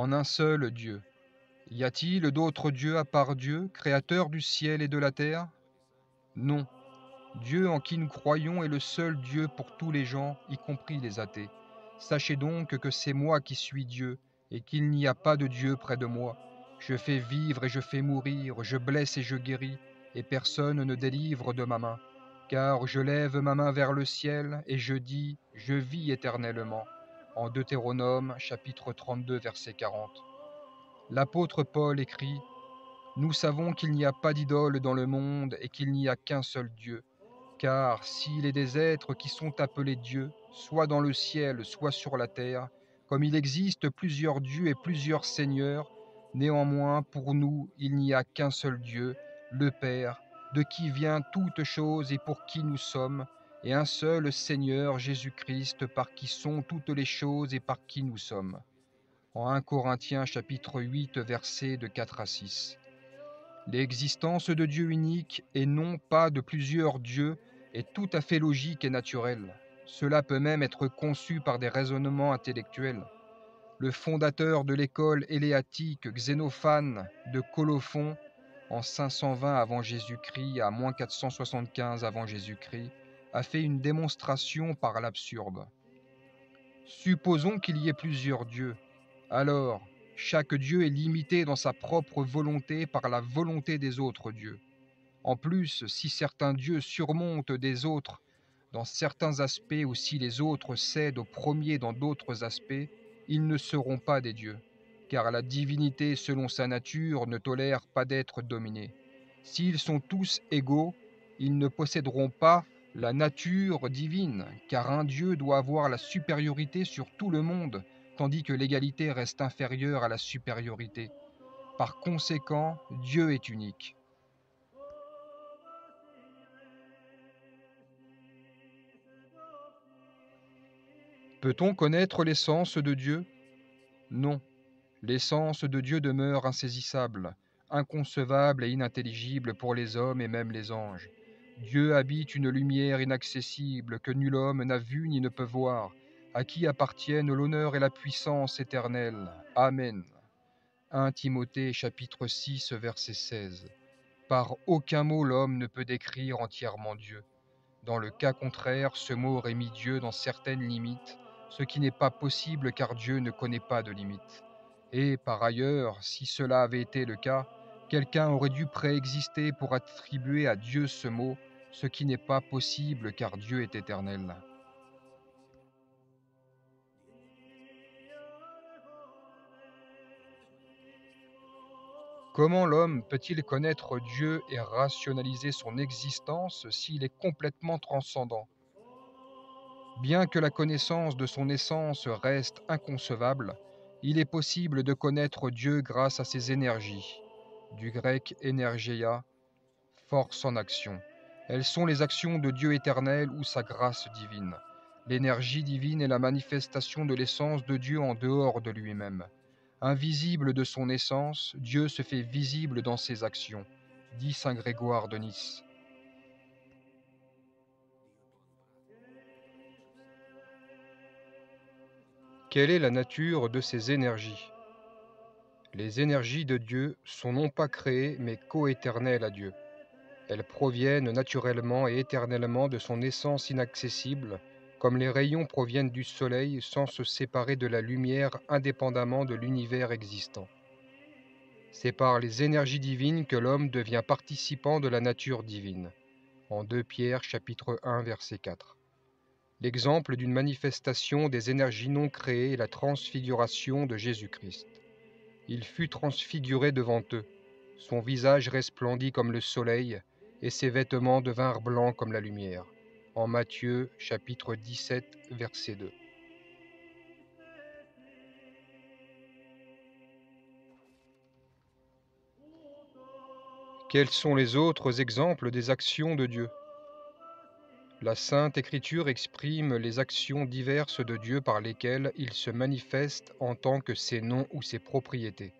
en un seul Dieu. Y a-t-il d'autres dieux à part Dieu, créateur du ciel et de la terre? Non. Dieu en qui nous croyons est le seul Dieu pour tous les gens, y compris les athées. Sachez donc que c'est moi qui suis Dieu, et qu'il n'y a pas de Dieu près de moi. Je fais vivre et je fais mourir, je blesse et je guéris, et personne ne délivre de ma main. Car je lève ma main vers le ciel, et je dis, je vis éternellement. En Deutéronome, chapitre 32, verset 40. L'apôtre Paul écrit, nous savons qu'il n'y a pas d'idole dans le monde et qu'il n'y a qu'un seul Dieu. Car s'il est des êtres qui sont appelés dieux, soit dans le ciel, soit sur la terre, comme il existe plusieurs dieux et plusieurs seigneurs, néanmoins pour nous il n'y a qu'un seul Dieu, le Père, de qui vient toute chose et pour qui nous sommes, et un seul Seigneur Jésus-Christ, par qui sont toutes les choses et par qui nous sommes. En 1 Corinthiens chapitre 8, versets de 4 à 6. L'existence de Dieu unique et non pas de plusieurs dieux est tout à fait logique et naturelle. Cela peut même être conçu par des raisonnements intellectuels. Le fondateur de l'école éléatique Xénophane de Colophon, en 520 avant Jésus-Christ à moins 475 avant Jésus-Christ, a fait une démonstration par l'absurde. Supposons qu'il y ait plusieurs dieux. Alors, chaque dieu est limité dans sa propre volonté par la volonté des autres dieux. En plus, si certains dieux surmontent des autres dans certains aspects ou si les autres cèdent aux premiers dans d'autres aspects, ils ne seront pas des dieux, car la divinité selon sa nature ne tolère pas d'être dominée. S'ils sont tous égaux, ils ne posséderont pas la nature divine, car un dieu doit avoir la supériorité sur tout le monde, tandis que l'égalité reste inférieure à la supériorité. Par conséquent, Dieu est unique. Peut-on connaître l'essence de Dieu? Non. L'essence de Dieu demeure insaisissable, inconcevable et inintelligible pour les hommes et même les anges. Dieu habite une lumière inaccessible que nul homme n'a vue ni ne peut voir, à qui appartiennent l'honneur et la puissance éternelle. Amen. 1 Timothée chapitre 6 verset 16. Par aucun mot l'homme ne peut décrire entièrement Dieu. Dans le cas contraire, ce mot aurait mis Dieu dans certaines limites, ce qui n'est pas possible car Dieu ne connaît pas de limites. Et par ailleurs, si cela avait été le cas, quelqu'un aurait dû préexister pour attribuer à Dieu ce mot, ce qui n'est pas possible car Dieu est éternel. Comment l'homme peut-il connaître Dieu et rationaliser son existence s'il est complètement transcendant? Bien que la connaissance de son essence reste inconcevable, il est possible de connaître Dieu grâce à ses énergies, du grec energeia, force en action. Elles sont les actions de Dieu éternel ou sa grâce divine. L'énergie divine est la manifestation de l'essence de Dieu en dehors de lui-même. Invisible de son essence, Dieu se fait visible dans ses actions, dit saint Grégoire de Nice. Quelle est la nature de ces énergies? Les énergies de Dieu sont non pas créées mais coéternelles à Dieu. Elles proviennent naturellement et éternellement de son essence inaccessible, comme les rayons proviennent du soleil sans se séparer de la lumière indépendamment de l'univers existant. C'est par les énergies divines que l'homme devient participant de la nature divine. En 2 Pierre chapitre 1 verset 4. L'exemple d'une manifestation des énergies non créées est la transfiguration de Jésus-Christ. Il fut transfiguré devant eux. Son visage resplendit comme le soleil, et ses vêtements devinrent blancs comme la lumière. En Matthieu, chapitre 17, verset 2. Quels sont les autres exemples des actions de Dieu? La Sainte Écriture exprime les actions diverses de Dieu par lesquelles il se manifeste en tant que ses noms ou ses propriétés.